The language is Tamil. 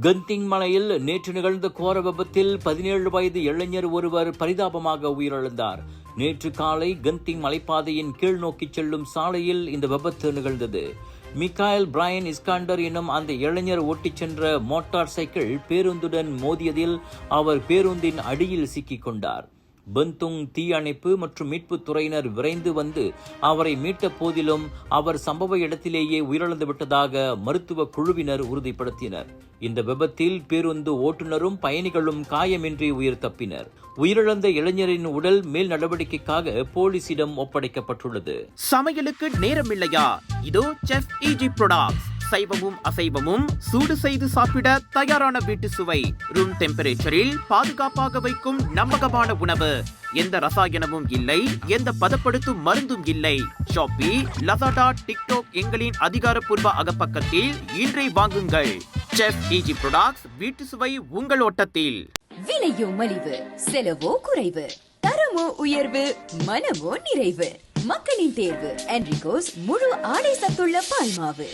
கந்திங் மலையில் நேற்று நிகழ்ந்த கோர விபத்தில் 17 வயது இளைஞர் ஒருவர் பரிதாபமாக உயிரிழந்தார். நேற்று காலை கந்திங் மலைப்பாதையின் கீழ் நோக்கி செல்லும் சாலையில் இந்த விபத்து நிகழ்ந்தது. மிகாயில் பிரையன் இஸ்காண்டர் எனும் அந்த இளைஞர் ஓட்டிச் சென்ற மோட்டார் சைக்கிள் பேருந்துடன் மோதியதில் அவர் பேருந்தின் அடியில் சிக்கிக் கொண்டார். பந்துங் தீயணைப்பு மற்றும் மீட்புத் துறையினர் விரைந்து வந்து அவரை மீட்ட போதிலும் அவர் சம்பவ இடத்திலேயே உயிரிழந்து விட்டதாக மருத்துவ குழுவினர் உறுதிப்படுத்தினர். இந்த விபத்தில் பேருந்து ஓட்டுநரும் பயணிகளும் காயமின்றி உயிர் தப்பினர். உயிரிழந்த இளைஞரின் உடல் மேல் நடவடிக்கைக்காக போலீசிடம் ஒப்படைக்கப்பட்டுள்ளது. சமையலுக்கு நேரமில்லையா? இதோ செஃப் ஈஜி ப்ராடக்ட்ஸ். சைவமும் அசைவமும் சூடு செய்து சாப்பிட தயாரான வீட்டு சுவை. ரூம் டெம்பரேச்சரில் பாதுகாப்பாக வைக்கும் நம்பகமான உணவு. எந்த ரசாயனமும் இல்லை, எந்த பதப்படுத்தும் மருந்தும் இல்லை. ஷாப்பி, லசாடா, டிக்டாக் எங்களின் அதிகாரப்பூர்வ அகப்பக்கத்தில் இன்றை வாங்குங்கள். செஃப் ஈஜி ப்ராடக்ட்ஸ், வீட்டு சுவை உங்கள் ஓட்டத்தில். விலையோ மலிவு, செலவோ குறைவு, தரமோ உயர்வு, மனமோ நிறைவு. மக்களின் தேர்வு என்ரிகோஸ் முழு ஆடை சத்துள்ள பால்மாவு.